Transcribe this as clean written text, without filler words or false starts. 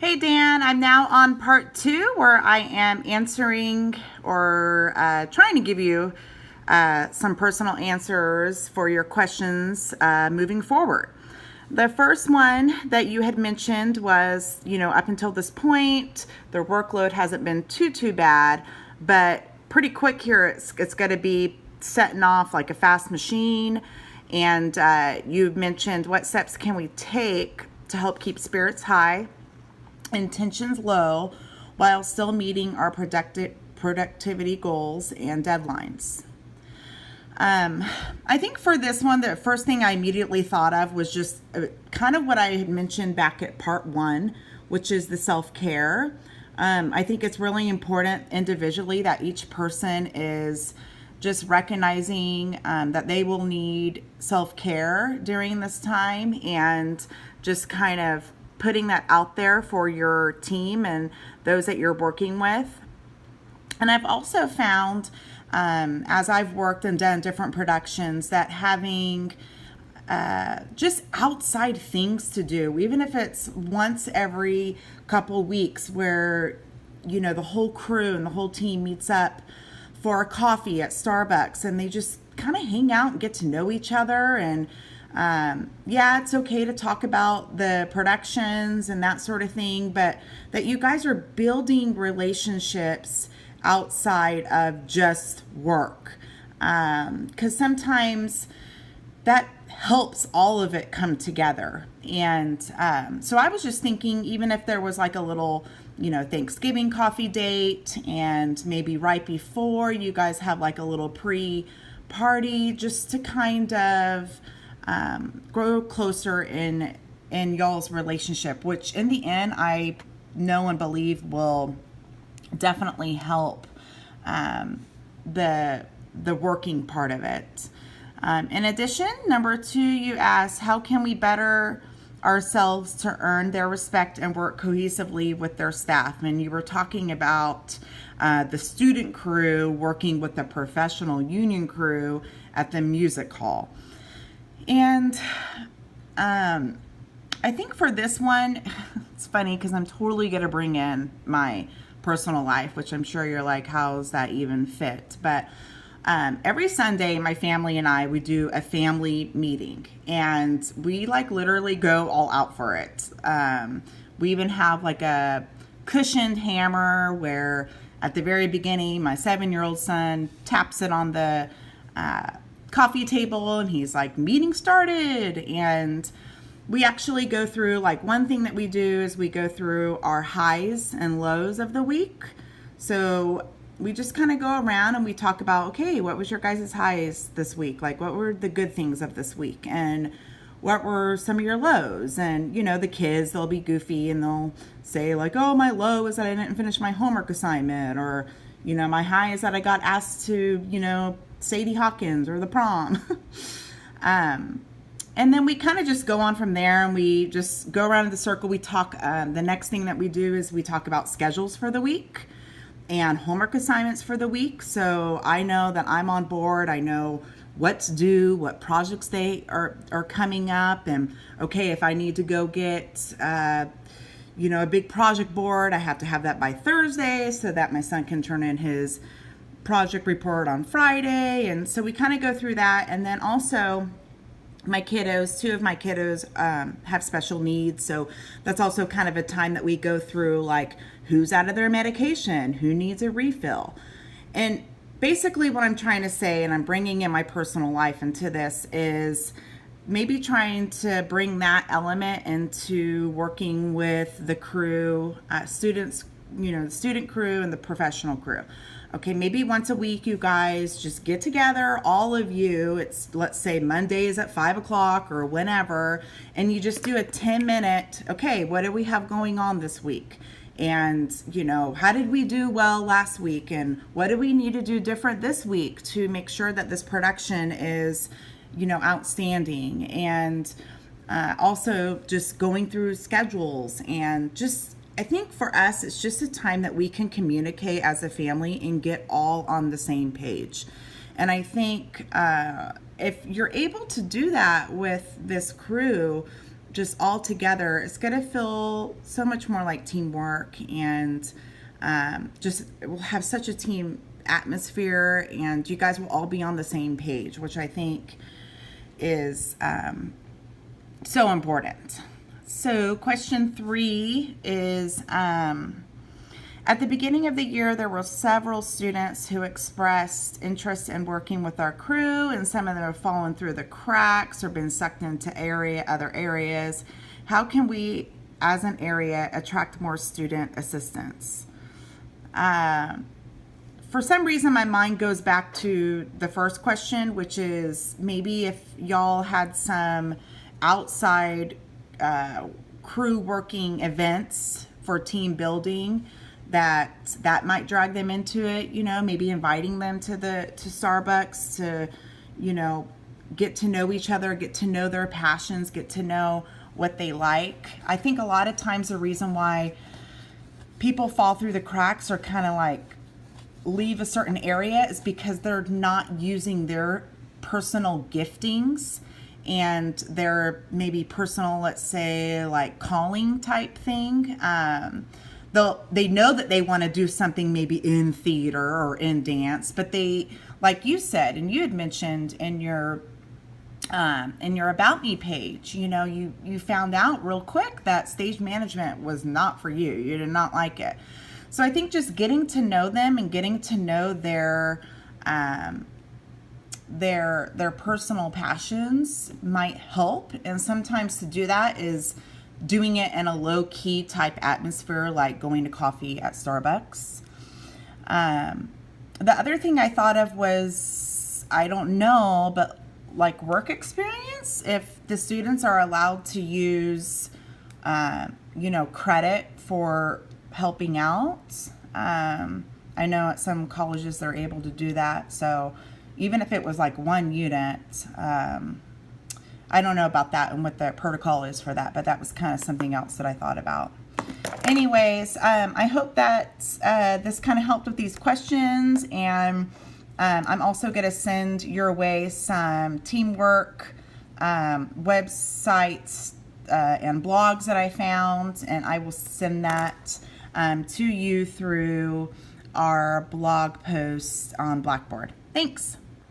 Hey Dan, I'm now on part two where I am answering or trying to give you some personal answers for your questions moving forward. The first one that you had mentioned was, up until this point, their workload hasn't been too bad, but pretty quick here, it's going to be setting off like a fast machine. And you mentioned what steps can we take to help keep spirits high and tensions low while still meeting our productivity goals and deadlines. I think for this one, the first thing I immediately thought of was just kind of what I had mentioned back at part one, which is the self-care. I think it's really important individually that each person is just recognizing that they will need self-care during this time, and just kind of putting that out there for your team and those that you're working with. And I've also found, as I've worked and done different productions, that having just outside things to do, even if it's once every couple weeks, where the whole crew and the whole team meets up for a coffee at Starbucks and they just kind of hang out and get to know each other. And yeah, it's okay to talk about the productions and that sort of thing, but that you guys are building relationships outside of just work. Because sometimes that helps all of it come together. And so I was just thinking, even if there was like a little, Thanksgiving coffee date, and maybe right before you guys have like a little pre-party, just to kind of grow closer in y'all's relationship, which in the end I know and believe will definitely help the working part of it. In addition, number two, you asked, how can we better ourselves to earn their respect and work cohesively with their staff? And you were talking about the student crew working with the professional union crew at the music hall. And I think for this one, it's funny because I'm totally going to bring in my personal life, which I'm sure you're like, how's that even fit? But every Sunday, my family and we do a family meeting, and we like literally go all out for it. We even have like a cushioned hammer where at the very beginning, my 7-year-old son taps it on the coffee table and he's like, meeting started. And we actually go through, like, one thing that we do is we go through our highs and lows of the week. So we just kind of go around and we talk about, okay, what was your guys' highs this week? Like, what were the good things of this week? And what were some of your lows? And, the kids, they'll be goofy and they'll say like, oh, my low is that I didn't finish my homework assignment. Or, my high is that I got asked to, Sadie Hawkins or the prom. And then we kind of just go on from there, and we just go around in the circle. We talk, the next thing that we do is we talk about schedules for the week and homework assignments for the week. So I know that I'm on board. I know what to do, what projects they are coming up. And okay, if I need to go get, a big project board, I have to have that by Thursday so that my son can turn in his project report on Friday. And so we kind of go through that. And then also, two of my kiddos have special needs, so that's also kind of a time that we go through, like, who's out of their medication, who needs a refill. And basically what I'm trying to say, and I'm bringing in my personal life into this, is maybe trying to bring that element into working with the crew, students, the student crew and the professional crew. Okay, maybe once a week you guys just get together, all of you. It's, let's say, Mondays at 5:00 or whenever, and you just do a 10-minute, okay, what do we have going on this week? And, how did we do well last week? And what do we need to do different this week to make sure that this production is, outstanding? And also just going through schedules, and just, I think for us, it's just a time that we can communicate as a family and get all on the same page. And I think if you're able to do that with this crew, just all together, it's going to feel so much more like teamwork, and just we'll have such a team atmosphere, and you guys will all be on the same page, which I think is so important. So question 3 is, at the beginning of the year, there were several students who expressed interest in working with our crew, and some of them have fallen through the cracks or been sucked into other areas. How can we, as an area, attract more student assistants? For some reason, my mind goes back to the first question, which is maybe if y'all had some outside crew working events for team building, that might drag them into it, maybe inviting them to Starbucks to, get to know each other, get to know their passions, get to know what they like. I think a lot of times the reason why people fall through the cracks or kind of like leave a certain area is because they're not using their personal giftings and their maybe personal, let's say, like calling type thing. They know that they want to do something maybe in theater or in dance, but they, like you said, and you had mentioned in your About Me page, you found out real quick that stage management was not for you. You did not like it. So I think just getting to know them and getting to know their personal passions might help. And sometimes to do that is doing it in a low-key type atmosphere, like going to coffee at Starbucks. The other thing I thought of was, I don't know, but like work experience, if the students are allowed to use, credit for helping out. I know at some colleges they're able to do that. So even if it was like one unit, I don't know about that and what the protocol is for that, but that was kind of something else that I thought about. Anyways, I hope that this kind of helped with these questions, and I'm also going to send your way some teamwork websites and blogs that I found, and I will send that to you through our blog post on Blackboard. Thanks.